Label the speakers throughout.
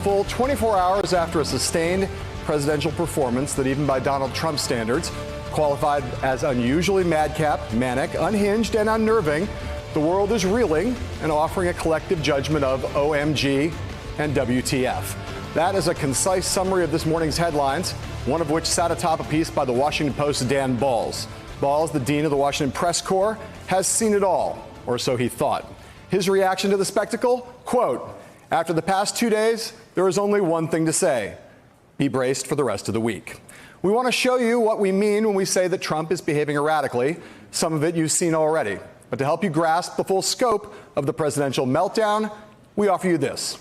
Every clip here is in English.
Speaker 1: Full 24 hours after a sustained presidential performance that even by Donald Trump standards qualified as unusually madcap, manic, unhinged, and unnerving, the world is reeling and offering a collective judgment of OMG and WTF. That is a concise summary of this morning's headlines, one of which sat atop a piece by the Washington Post's Dan Balz. Balz, the dean of the Washington Press Corps, has seen it all, or so he thought. His reaction to the spectacle, quote, "After the past 2 days, there is only one thing to say. Be braced for the rest of the week." We want to show you what we mean when we say that Trump is behaving erratically. Some of it you've seen already. But to help you grasp the full scope of the presidential meltdown, we offer you this.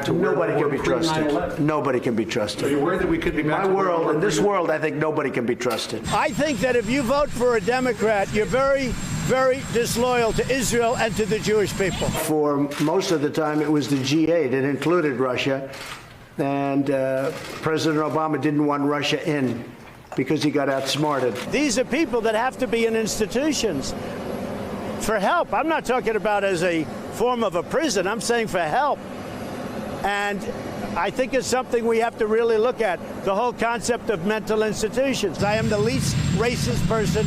Speaker 2: Nobody can be trusted. Nobody can be trusted.
Speaker 3: Are you worried that we could be
Speaker 2: in my world, in this world, I think nobody can be trusted.
Speaker 4: I think that if you vote for a Democrat, you're very, very disloyal to Israel and to the Jewish people.
Speaker 2: For most of the time, it was the G8. It included Russia. And President Obama didn't want Russia in because he got outsmarted.
Speaker 4: These are people that have to be in institutions for help. I'm not talking about as a form of a prison. I'm saying for help. And I think it's something we have to really look at, the whole concept of mental institutions. I am the least racist person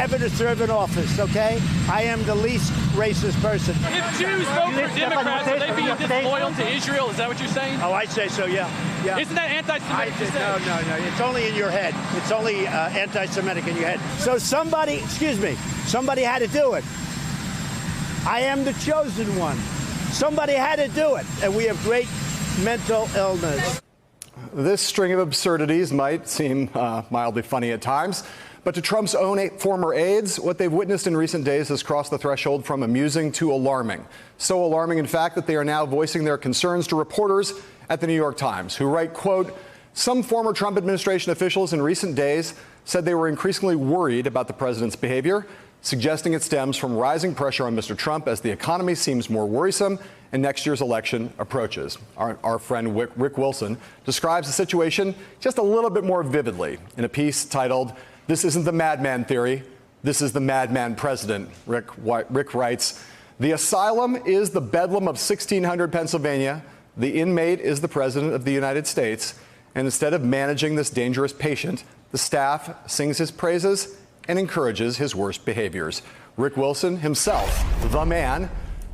Speaker 4: ever to serve in office, okay? I am the least racist person.
Speaker 5: If Jews vote for Democrats, are they being disloyal to Israel? Is that what you're saying?
Speaker 4: Oh, I'd say so, yeah.
Speaker 5: Isn't that anti-Semitic?
Speaker 4: No. It's only in your head. It's only anti-Semitic in your head. So somebody had to do it. I am the chosen one. Somebody had to do it, and we have great mental illness.
Speaker 1: This string of absurdities might seem mildly funny at times, but to Trump's own former aides, what they've witnessed in recent days has crossed the threshold from amusing to alarming. So alarming, in fact, that they are now voicing their concerns to reporters at the New York Times, who write, quote, "Some former Trump administration officials in recent days said they were increasingly worried about the president's behavior, suggesting it stems from rising pressure on Mr. Trump as the economy seems more worrisome and next year's election approaches." Our friend Rick Wilson describes the situation just a little bit more vividly in a piece titled, "This Isn't the Madman Theory, This is the Madman President." Rick writes, "The asylum is the bedlam of 1600 Pennsylvania. The inmate is the President of the United States. And instead of managing this dangerous patient, the staff sings his praises and encourages his worst behaviors." Rick Wilson himself, the man,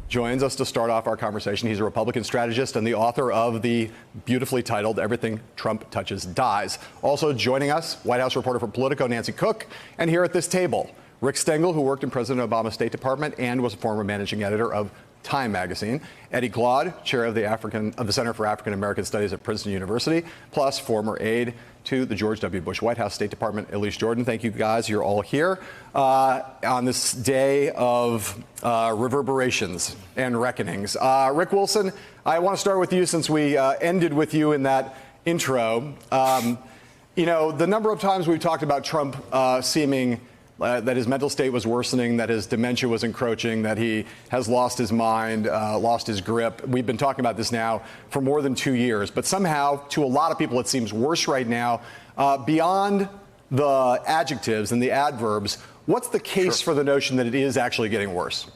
Speaker 1: joins us to start off our conversation. He's a Republican strategist and the author of the beautifully titled "Everything Trump Touches Dies." Also joining us, White House reporter for Politico, Nancy Cook, and here at this table, Rick Stengel, who worked in President Obama's State Department and was a former managing editor of Time magazine, Eddie Glaude, chair of the Center for African American Studies at Princeton University, plus former aide to the George W. Bush White House State Department, Elise Jordan. Thank you, guys. You're all here on this day of reverberations and reckonings. Rick Wilson, I want to start with you since we ended with you in that intro. The number of times we've talked about Trump seeming that his mental state was worsening, that his dementia was encroaching, that he has lost his mind, lost his grip. We've been talking about this now for more than 2 years. But somehow, to a lot of people, it seems worse right now. Beyond the adjectives and the adverbs, what's the case for the notion that it is actually getting worse?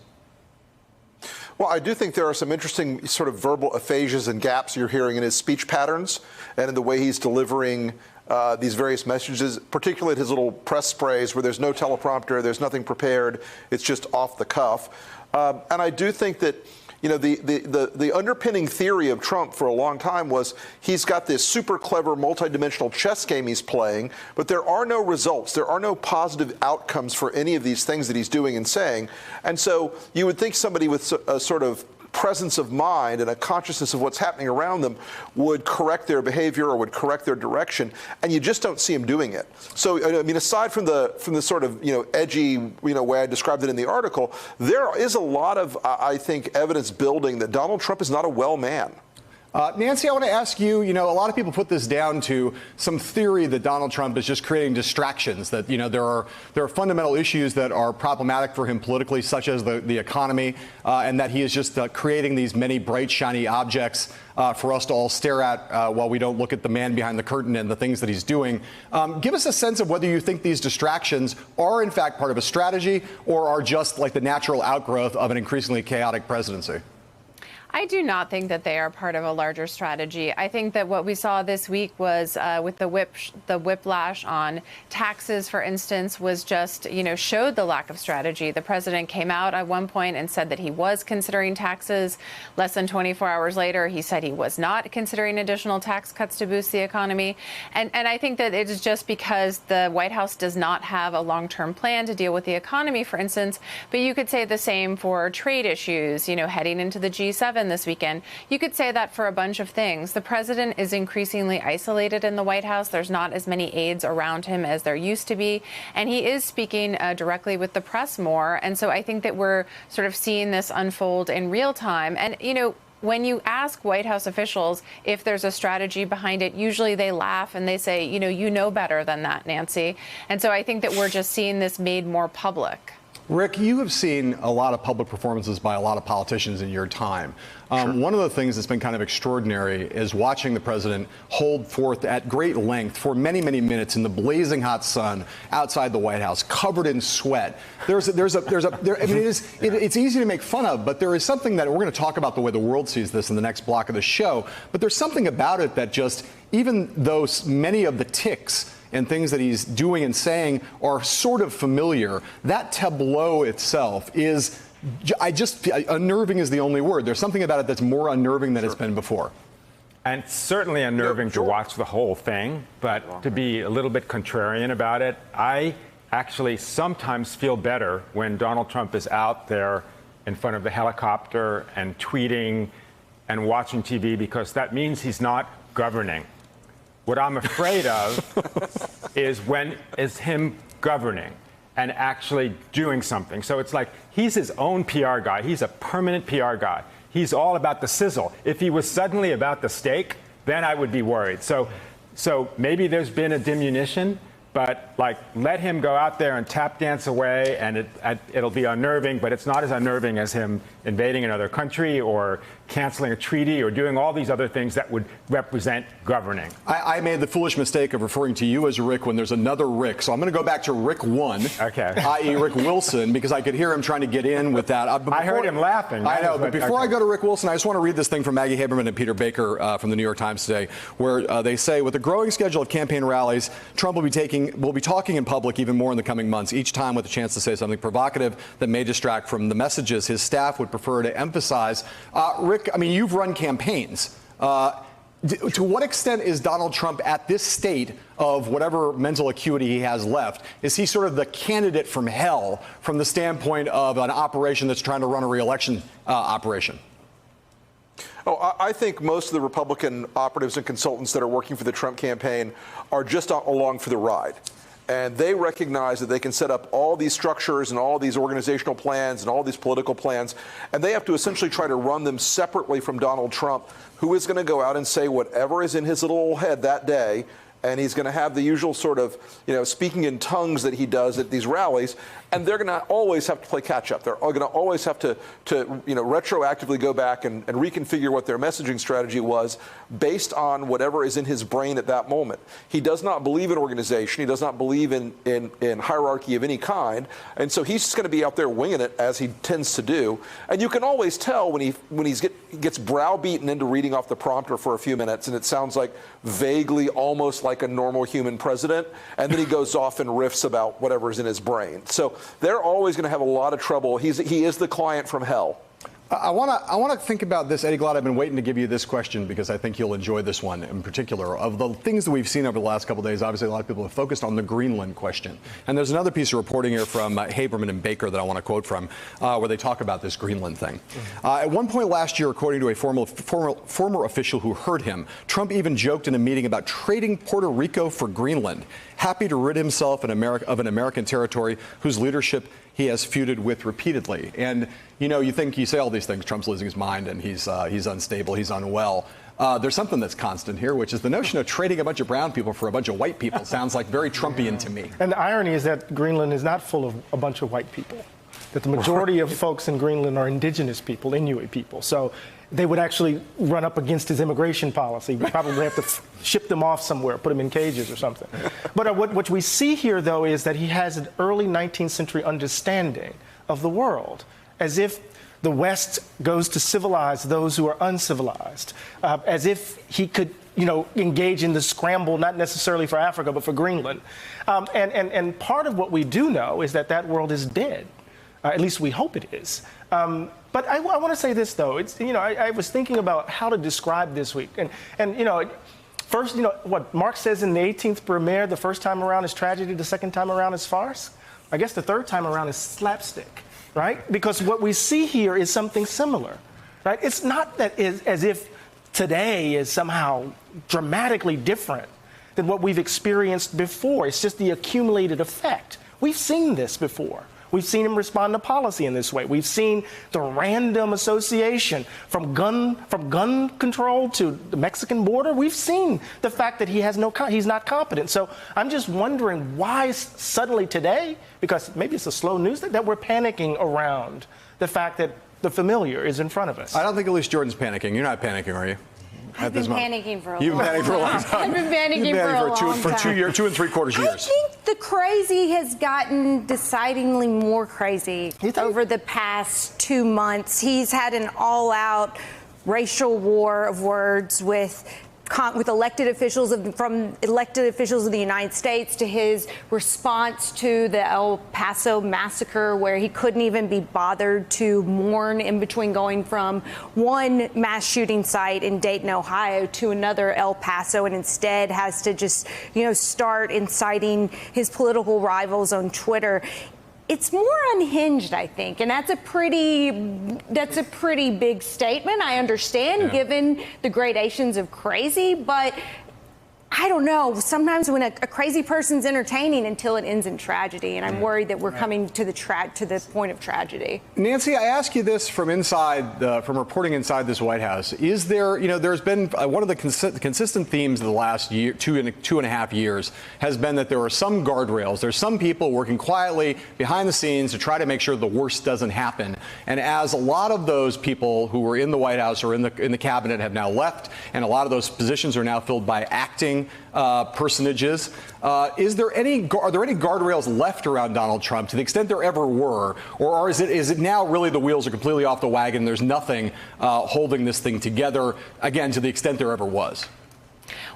Speaker 3: Well, I do think there are some interesting sort of verbal aphasias and gaps you're hearing in his speech patterns and in the way he's delivering these various messages, particularly his little press sprays where there's no teleprompter, there's nothing prepared, it's just off the cuff. And I do think that, the underpinning theory of Trump for a long time was he's got this super clever multidimensional chess game he's playing, but there are no results. There are no positive outcomes for any of these things that he's doing and saying. And so you would think somebody with a sort of presence of mind and a consciousness of what's happening around them would correct their behavior or would correct their direction, and you just don't see him doing it. So, I mean, aside from the sort of edgy way I described it in the article, there is a lot of I think evidence building that Donald Trump is not a well man.
Speaker 1: Nancy, I want to ask you, a lot of people put this down to some theory that Donald Trump is just creating distractions, that, there are fundamental issues that are problematic for him politically, such as the economy, and that he is just creating these many bright, shiny objects for us to all stare at while we don't look at the man behind the curtain and the things that he's doing. Give us a sense of whether you think these distractions are, in fact, part of a strategy or are just like the natural outgrowth of an increasingly chaotic presidency.
Speaker 6: I do not think that they are part of a larger strategy. I think that what we saw this week was with the whiplash on taxes, for instance, was just, showed the lack of strategy. The president came out at one point and said that he was considering taxes. Less than 24 hours later, he said he was not considering additional tax cuts to boost the economy. And I think that it is just because the White House does not have a long-term plan to deal with the economy, for instance. But you could say the same for trade issues, heading into the G7 this weekend. You could say that for a bunch of things. The president is increasingly isolated in the White House. There's not as many aides around him as there used to be. And he is speaking directly with the press more. And so I think that we're sort of seeing this unfold in real time. And, when you ask White House officials if there's a strategy behind it, usually they laugh and they say, you know better than that, Nancy. And so I think that we're just seeing this made more public.
Speaker 1: Rick, you have seen a lot of public performances by a lot of politicians in your time. One of the things that's been kind of extraordinary is watching the president hold forth at great length for many, many minutes in the blazing hot sun outside the White House, covered in sweat. It's easy to make fun of, but there is something that we're going to talk about the way the world sees this in the next block of the show. But there's something about it that just, even though many of the tics and things that he's doing and saying are sort of familiar, that tableau itself is, unnerving is the only word. There's something about it that's more unnerving than it's been before.
Speaker 7: And certainly unnerving to watch the whole thing, but to be a little bit contrarian about it, I actually sometimes feel better when Donald Trump is out there in front of the helicopter and tweeting and watching TV, because that means he's not governing. What I'm afraid of is him governing and actually doing something. So it's like he's his own PR guy. He's a permanent PR guy. He's all about the sizzle. If he was suddenly about the steak, then I would be worried. So maybe there's been a diminution, but let him go out there and tap dance away, and it'll be unnerving, but it's not as unnerving as him invading another country or canceling a treaty or doing all these other things that would represent governing.
Speaker 1: I made the foolish mistake of referring to you as Rick when there's another Rick. So I'm going to go back to Rick 1, i.e. Rick Wilson, because I could hear him trying to get in with that.
Speaker 7: I heard him laughing.
Speaker 1: I know, but before I go to Rick Wilson, I just want to read this thing from Maggie Haberman and Peter Baker from the New York Times today, where they say, with a growing schedule of campaign rallies, Trump will be talking in public even more in the coming months, each time with a chance to say something provocative that may distract from the messages his staff would prefer to emphasize. Rick, I mean, you've run campaigns. To what extent is Donald Trump at this state of whatever mental acuity he has left? Is he sort of the candidate from hell from the standpoint of an operation that's trying to run a re-election operation?
Speaker 3: Oh, I think most of the Republican operatives and consultants that are working for the Trump campaign are just along for the ride. And they recognize that they can set up all these structures and all these organizational plans and all these political plans, and they have to essentially try to run them separately from Donald Trump, who is going to go out and say whatever is in his little head that day. And he's going to have the usual sort of, speaking in tongues that he does at these rallies. And they're going to always have to play catch up. They're going to always have to retroactively go back and reconfigure what their messaging strategy was based on whatever is in his brain at that moment. He does not believe in organization. He does not believe in hierarchy of any kind. And so he's just going to be out there winging it, as he tends to do. And you can always tell when he gets browbeaten into reading off the prompter for a few minutes, and it sounds like vaguely almost like a normal human president, and then he goes off and riffs about whatever's in his brain. So they're always going to have a lot of trouble. He is the client from hell.
Speaker 1: I want to think about this, Eddie Glaude. I've been waiting to give you this question because I think you'll enjoy this one in particular. Of the things that we've seen over the last couple of days, obviously a lot of people have focused on the Greenland question. And there's another piece of reporting here from Haberman and Baker that I want to quote from, where they talk about this Greenland thing. At one point last year, according to a former official who heard him, Trump even joked in a meeting about trading Puerto Rico for Greenland, happy to rid himself of an American territory whose leadership he has feuded with repeatedly. And, you say all these things, Trump's losing his mind and he's unstable, he's unwell. There's something that's constant here, which is the notion of trading a bunch of brown people for a bunch of white people. Sounds like very Trumpian to me.
Speaker 8: And the irony is that Greenland is not full of a bunch of white people, that the majority of folks in Greenland are indigenous people, Inuit people. So they would actually run up against his immigration policy. We'd probably have to ship them off somewhere, put them in cages or something. But what we see here, though, is that he has an early 19th century understanding of the world, as if the West goes to civilize those who are uncivilized, as if he could, engage in the scramble, not necessarily for Africa, but for Greenland. And part of what we do know is that world is dead. At least we hope it is. But I want to say this, though. It's, I was thinking about how to describe this week. And first, what Mark says in the 18th Brumaire, the first time around is tragedy, the second time around is farce. I guess the third time around is slapstick, right? Because what we see here is something similar, right? It's not that as if today is somehow dramatically different than what we've experienced before. It's just the accumulated effect. We've seen this before. We've seen him respond to policy in this way. We've seen the random association from gun control to the Mexican border. We've seen the fact that he's not competent. So I'm just wondering why suddenly today, because maybe it's a slow news that we're panicking around the fact that the familiar is in front of us.
Speaker 1: I don't think Elise Jordan's panicking. You're not panicking, are you?
Speaker 9: I've been panicking for a long time.
Speaker 1: You've been panicking for a long time.
Speaker 9: I've been panicking for a long time.
Speaker 1: For 2 years, 2 3/4 years.
Speaker 9: I think the crazy has gotten decidedly more crazy over the past 2 months. He's had an all-out racial war of words with elected officials from elected officials of the United States, to his response to the El Paso massacre, where he couldn't even be bothered to mourn in between going from one mass shooting site in Dayton, Ohio, to another El Paso, and instead has to just, start inciting his political rivals on Twitter. It's more unhinged, I think, and that's a pretty big statement. I understand, given the gradations of crazy, but I don't know. Sometimes when a crazy person's entertaining until it ends in tragedy, and I'm worried that we're coming to the point of tragedy.
Speaker 1: Nancy, I ask you this from from reporting inside this White House. Is there, there's been one of the consistent themes of the last year, two and a half years, has been that there are some guardrails. There's some people working quietly behind the scenes to try to make sure the worst doesn't happen. And as a lot of those people who were in the White House or in the cabinet have now left, and a lot of those positions are now filled by acting personages. Are there any guardrails left around Donald Trump, to the extent there ever were, or is it now really the wheels are completely off the wagon? There's nothing holding this thing together, again, to the extent there ever was?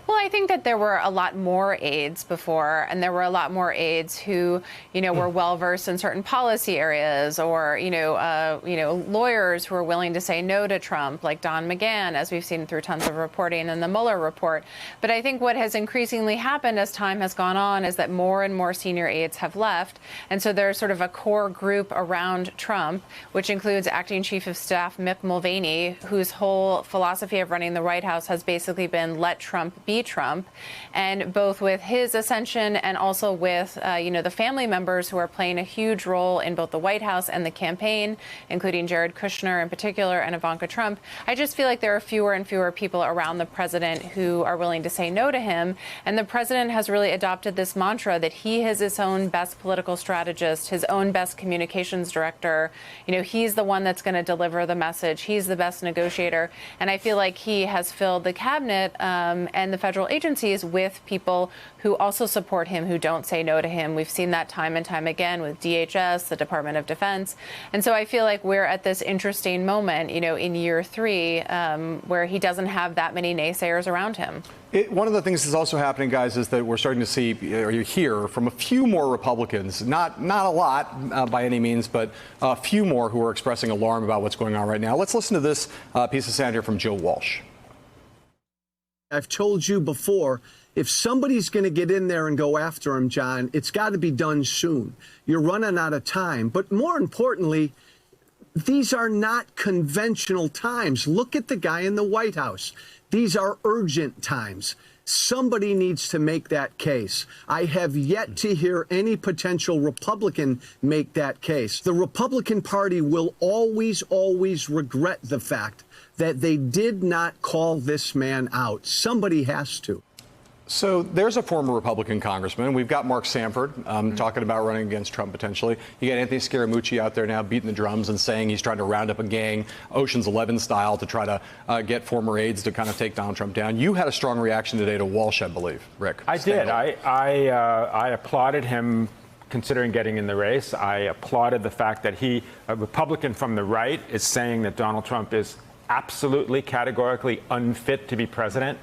Speaker 6: Well, I think that there were a lot more aides before, and there were a lot more aides who, were well versed in certain policy areas, or lawyers who were willing to say no to Trump, like Don McGahn, as we've seen through tons of reporting in the Mueller report. But I think what has increasingly happened as time has gone on is that more and more senior aides have left, and so there's sort of a core group around Trump, which includes Acting Chief of Staff Mick Mulvaney, whose whole philosophy of running the White House has basically been let Trump be Trump. And both with his ascension and also with, the family members who are playing a huge role in both the White House and the campaign, including Jared Kushner in particular and Ivanka Trump, I just feel like there are fewer and fewer people around the president who are willing to say no to him. And the president has really adopted this mantra that he is his own best political strategist, his own best communications director. He's the one that's going to deliver the message. He's the best negotiator. And I feel like he has filled the cabinet and the federal agencies with people who also support him, who don't say no to him. We've seen that time and time again with DHS, the Department of Defense. And so I feel like we're at this interesting moment, in year 3, where he doesn't have that many naysayers around him.
Speaker 1: One of the things that's also happening, guys, is that we're starting to see, or you hear from a few more Republicans, not a lot by any means, but a few more who are expressing alarm about what's going on right now. Let's listen to this piece of sound here from Joe Walsh.
Speaker 10: I've told you before, if somebody's going to get in there and go after him, John, it's got to be done soon. You're running out of time. But more importantly, these are not conventional times. Look at the guy in the White House. These are urgent times. Somebody needs to make that case. I have yet to hear any potential Republican make that case. The Republican Party will always regret the fact that they did not call this man out. Somebody has to.
Speaker 1: So there's a former Republican congressman. We've got Mark Sanford talking about running against Trump potentially. You got Anthony Scaramucci out there now beating the drums and saying he's trying to round up a gang, Ocean's 11 style, to try to get former aides to kind of take Donald Trump down. You had a strong reaction today to Walsh, I believe, Rick.
Speaker 7: I did. I applauded him considering getting in the race. I applauded the fact that he, a Republican from the right, is saying that Donald Trump is absolutely, categorically unfit to be president.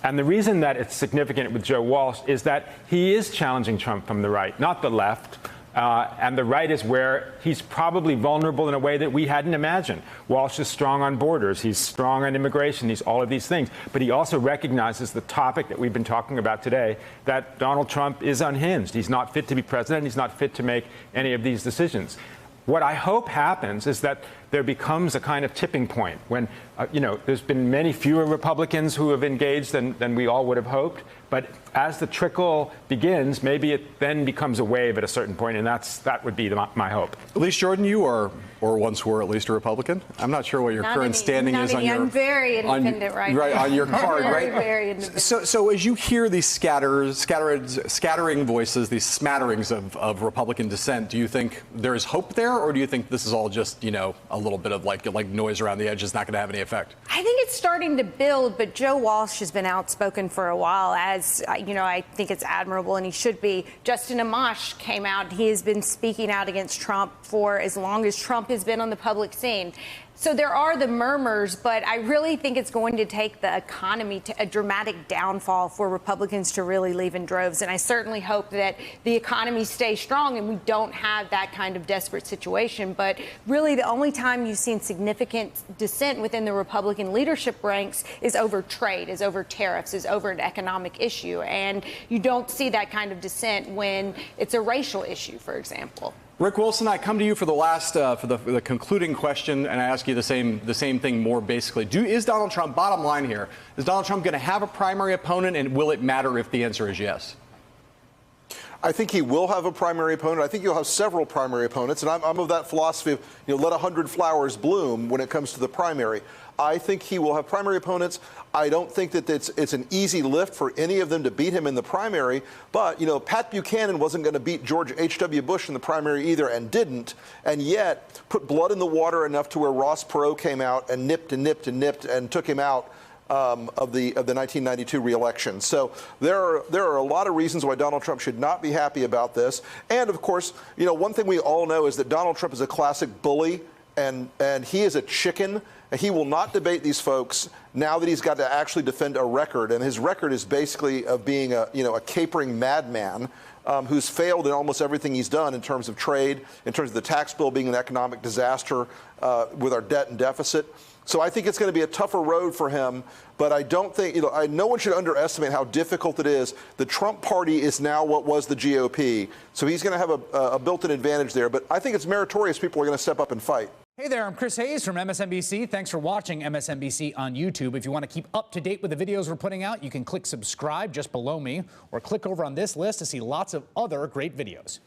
Speaker 7: And the reason that it's significant with Joe Walsh is that he is challenging Trump from the right, not the left. And the right is where he's probably vulnerable in a way that we hadn't imagined. Walsh is strong on borders. He's strong on immigration. He's all of these things. But he also recognizes the topic that we've been talking about today, that Donald Trump is unhinged. He's not fit to be president. He's not fit to make any of these decisions. What I hope happens is that there becomes a kind of tipping point when, there's been many fewer Republicans who have engaged than we all would have hoped. But as the trickle begins, maybe it then becomes a wave at a certain point, and that would be my hope.
Speaker 1: Elise Jordan, you are, or once were at least, a Republican. I'm not sure what your current standing is on your.
Speaker 9: I'm very independent right now.
Speaker 1: Right, on your card, right?
Speaker 9: Very independent.
Speaker 1: So as you hear these scattering voices, these smatterings of Republican dissent, do you think there is hope there, or do you think this is all just, a little bit of like noise around the edges, not going to have any effect?
Speaker 9: I think it's starting to build, but Joe Walsh has been outspoken for a while, as I think it's admirable, and he should be. Justin Amash came out. He has been speaking out against Trump for as long as Trump has been on the public scene. So there are the murmurs, but I really think it's going to take the economy to a dramatic downfall for Republicans to really leave in droves. And I certainly hope that the economy stays strong and we don't have that kind of desperate situation. But really, the only time you've seen significant dissent within the Republican leadership ranks is over trade, is over tariffs, is over an economic issue. And you don't see that kind of dissent when it's a racial issue, for example.
Speaker 1: Rick Wilson, I come to you for the last, for the concluding question, and I ask you the same thing more basically. Is Donald Trump, bottom line here, is Donald Trump going to have a primary opponent, and will it matter if the answer is yes?
Speaker 3: I think he will have a primary opponent. I think you'll have several primary opponents, and I'm of that philosophy of, let 100 flowers bloom when it comes to the primary. I think he will have primary opponents. I don't think that it's an easy lift for any of them to beat him in the primary. But, Pat Buchanan wasn't going to beat George H.W. Bush in the primary either, and didn't, and yet put blood in the water enough to where Ross Perot came out and nipped and took him out of the 1992 reelection. So there are a lot of reasons why Donald Trump should not be happy about this. And, of course, one thing we all know is that Donald Trump is a classic bully, and he is a chicken. He will not debate these folks now that he's got to actually defend a record. And his record is basically of being a capering madman who's failed in almost everything he's done in terms of trade, in terms of the tax bill being an economic disaster with our debt and deficit. So I think it's going to be a tougher road for him. But I don't think, no one should underestimate how difficult it is. The Trump party is now what was the GOP. So he's going to have a built-in advantage there. But I think it's meritorious. People are going to step up and fight.
Speaker 11: Hey there, I'm Chris Hayes from MSNBC. Thanks for watching MSNBC on YouTube. If you want to keep up to date with the videos we're putting out, you can click subscribe just below me or click over on this list to see lots of other great videos.